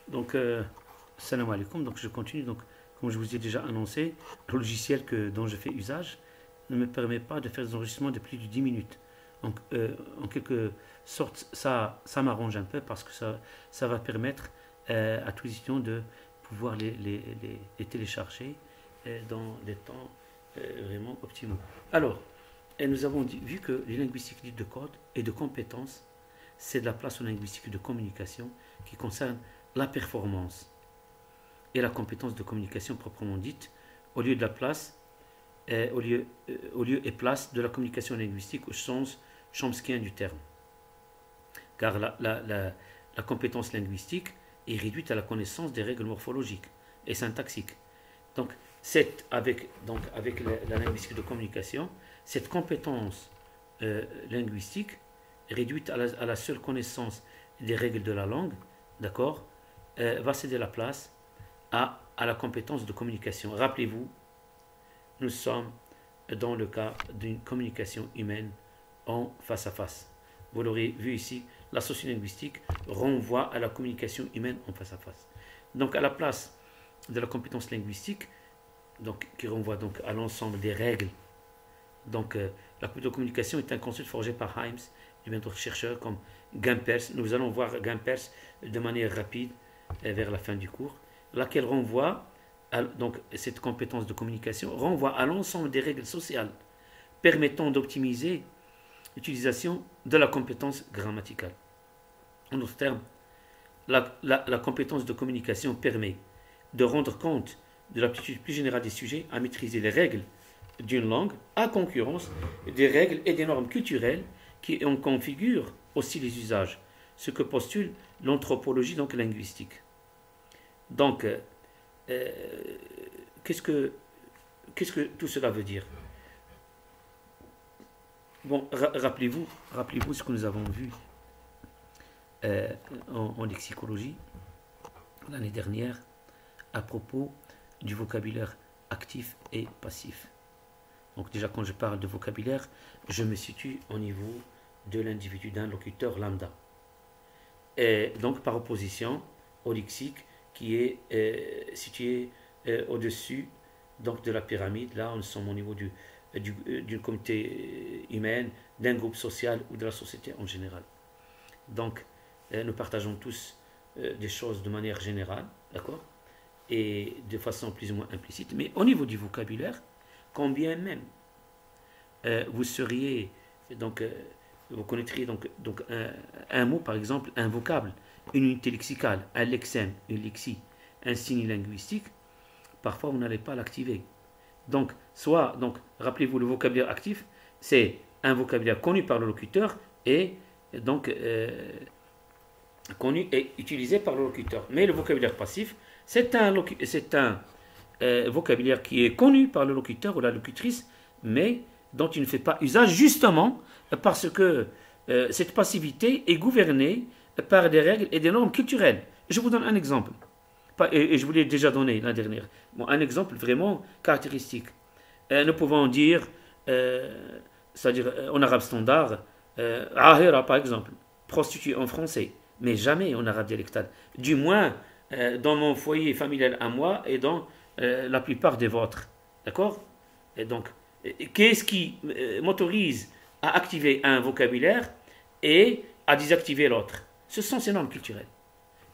Donc, salam alaikum. Donc, je continue. Donc, comme je vous ai déjà annoncé, le logiciel dont je fais usage ne me permet pas de faire des enregistrements de plus de 10 minutes. Donc, en quelque sorte, ça m'arrange un peu parce que ça va permettre à tous les étudiants de pouvoir les télécharger dans des temps vraiment optimaux. Alors, nous avons vu que les linguistiques dites de code et de compétences, c'est de la place aux linguistiques de communication qui concerne la performance et la compétence de communication proprement dite, au lieu de la place, au lieu et place de la communication linguistique au sens chomskien du terme. Car la compétence linguistique est réduite à la connaissance des règles morphologiques et syntaxiques. Donc, avec la linguistique de communication, cette compétence linguistique réduite à la seule connaissance des règles de la langue, d'accord, va céder la place à la compétence de communication. Rappelez-vous, nous sommes dans le cas d'une communication humaine en face à face. Vous l'aurez vu ici, la sociolinguistique renvoie à la communication humaine en face à face. Donc, à la place de la compétence linguistique, donc, qui renvoie donc à l'ensemble des règles, donc la compétence de communication est un concept forgé par Himes et bien d'autres chercheurs comme Gimpers. Nous allons voir Gimpers de manière rapide vers la fin du cours, laquelle renvoie donc cette compétence de communication renvoie à l'ensemble des règles sociales permettant d'optimiser l'utilisation de la compétence grammaticale. En d'autres termes, la compétence de communication permet de rendre compte de l'aptitude plus générale des sujets à maîtriser les règles d'une langue à concurrence des règles et des normes culturelles qui en configurent aussi les usages, ce que postule l'anthropologie donc linguistique. Donc, qu'est-ce que tout cela veut dire? Bon, rappelez-vous ce que nous avons vu en lexicologie l'année dernière à propos du vocabulaire actif et passif. Donc déjà, quand je parle de vocabulaire, je me situe au niveau de l'individu, d'un locuteur lambda. Et donc, par opposition au lexique qui est situé au-dessus donc, de la pyramide. Là, nous sommes au niveau d'une communauté humaine, d'un groupe social ou de la société en général. Donc, nous partageons tous des choses de manière générale, d'accord, et de façon plus ou moins implicite. Mais au niveau du vocabulaire, quand bien même vous seriez, donc, vous connaîtriez donc un mot, par exemple, un vocable, une unité lexicale, un lexème, une lexie, un signe linguistique, parfois vous n'allez pas l'activer. Donc, rappelez-vous, le vocabulaire actif, c'est un vocabulaire connu par le locuteur et donc connu et utilisé par le locuteur. Mais le vocabulaire passif, c'est un vocabulaire qui est connu par le locuteur ou la locutrice, mais dont il ne fait pas usage justement parce que cette passivité est gouvernée par des règles et des normes culturelles. Je vous donne un exemple, et je vous l'ai déjà donné l'année dernière. Bon, un exemple vraiment caractéristique. Nous pouvons dire, c'est-à-dire en arabe standard, ahira par exemple, prostituée en français, mais jamais en arabe dialectal. Du moins, dans mon foyer familial à moi et dans la plupart des vôtres. D'accord? Et donc, qu'est-ce qui m'autorise à activer un vocabulaire et à désactiver l'autre? Ce sont ces normes culturelles.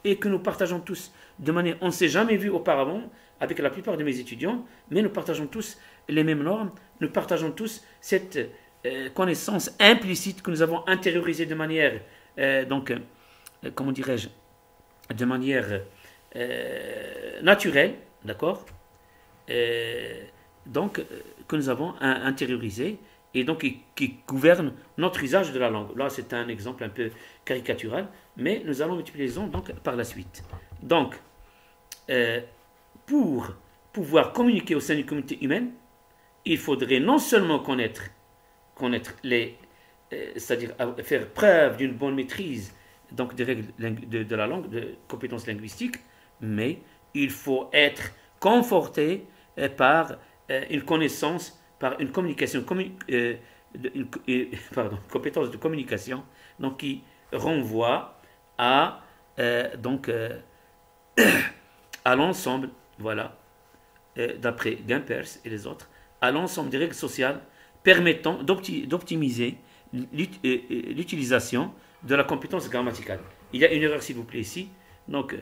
Et que nous partageons tous de manière... On ne s'est jamais vu auparavant avec la plupart de mes étudiants, mais nous partageons tous les mêmes normes, nous partageons tous cette connaissance implicite que nous avons intériorisée de manière, comment dirais-je, de manière naturelle, d'accord, donc que nous avons intériorisé et donc qui gouverne notre usage de la langue. Là, c'est un exemple un peu caricatural, mais nous allons multiplier les ondes donc par la suite. Donc, pour pouvoir communiquer au sein d'une communauté humaine, il faudrait non seulement connaître c'est-à-dire faire preuve d'une bonne maîtrise donc des règles de la langue, de compétences linguistiques, mais il faut être conforté par une connaissance, par une communication, compétence de communication, donc qui renvoie à à l'ensemble, voilà, d'après Gimpers et les autres, à l'ensemble des règles sociales permettant d'optimiser l'utilisation de la compétence grammaticale. Il y a une erreur, s'il vous plaît, ici. Donc,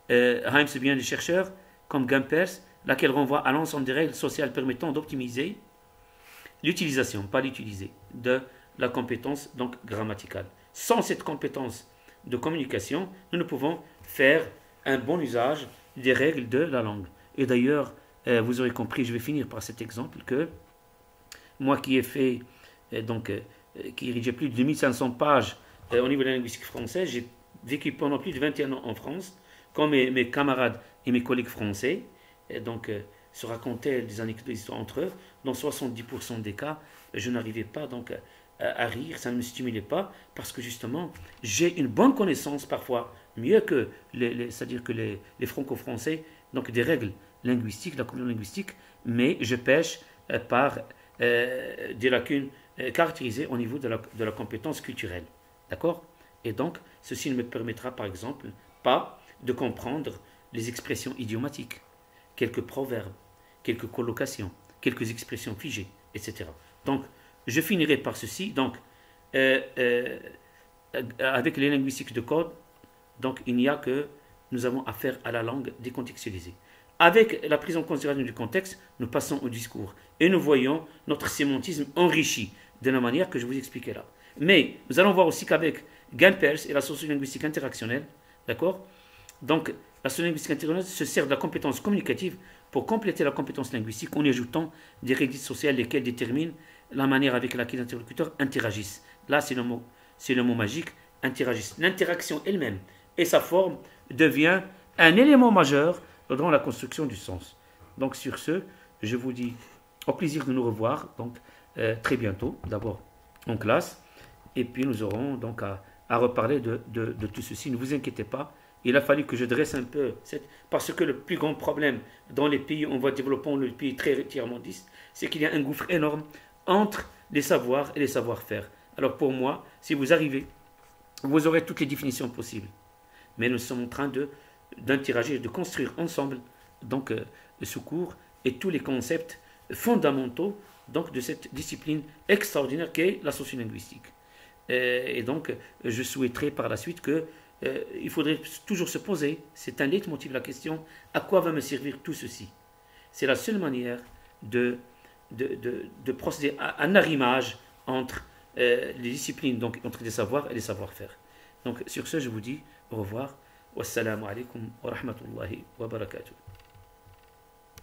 Himes, c'est bien des chercheurs, comme Gimpers, laquelle renvoie à l'ensemble des règles sociales permettant d'optimiser l'utilisation, pas l'utiliser, de la compétence donc grammaticale. Sans cette compétence de communication, nous ne pouvons faire un bon usage des règles de la langue. Et d'ailleurs, vous aurez compris, je vais finir par cet exemple, que moi qui ai fait, qui rédigeait plus de 2500 pages au niveau de la linguistique française, j'ai vécu pendant plus de 21 ans en France, comme mes camarades et mes collègues français, se racontaient des anecdotes, des histoires entre eux. Dans 70% des cas, je n'arrivais pas à rire, ça ne me stimulait pas, parce que justement, j'ai une bonne connaissance parfois, mieux que c'est-à-dire que les franco-français, donc des règles linguistiques, de la communauté linguistique, mais je pêche par des lacunes caractérisées au niveau de la compétence culturelle. D'accord? Et donc, ceci ne me permettra par exemple pas de comprendre les expressions idiomatiques, quelques proverbes, quelques collocations, quelques expressions figées, etc. Donc, je finirai par ceci. Donc, avec les linguistiques de code, donc il n'y a que nous avons affaire à la langue décontextualisée. Avec la prise en considération du contexte, nous passons au discours et nous voyons notre sémantisme enrichi de la manière que je vous expliquais là. Mais nous allons voir aussi qu'avec Gimpers et la sociolinguistique interactionnelle, d'accord? Donc, la sociolinguistique interactionnelle se sert de la compétence communicative pour compléter la compétence linguistique en y ajoutant des règles sociales lesquelles déterminent la manière avec laquelle les interlocuteurs interagissent. Là, c'est le mot magique, interagissent. L'interaction elle-même et sa forme devient un élément majeur dans la construction du sens. Donc, sur ce, je vous dis au plaisir de nous revoir, donc très bientôt, d'abord en classe, et puis nous aurons donc à reparler de tout ceci. Ne vous inquiétez pas, il a fallu que je dresse un peu, parce que le plus grand problème dans les pays en voie de développement, les pays très tiers-mondistes, c'est qu'il y a un gouffre énorme entre les savoirs et les savoir-faire. Alors pour moi, si vous arrivez, vous aurez toutes les définitions possibles. Mais nous sommes en train d'interagir, de construire ensemble donc ce cours et tous les concepts fondamentaux donc de cette discipline extraordinaire qu'est la sociolinguistique. Et donc, je souhaiterais par la suite que il faudrait toujours se poser, c'est un leitmotiv la question, à quoi va me servir tout ceci? C'est la seule manière de procéder à un arrimage entre les disciplines, donc entre les savoirs et les savoir-faire. Donc, sur ce, je vous dis au revoir. Wassalamu alaikum wa rahmatullahi wa barakatuh.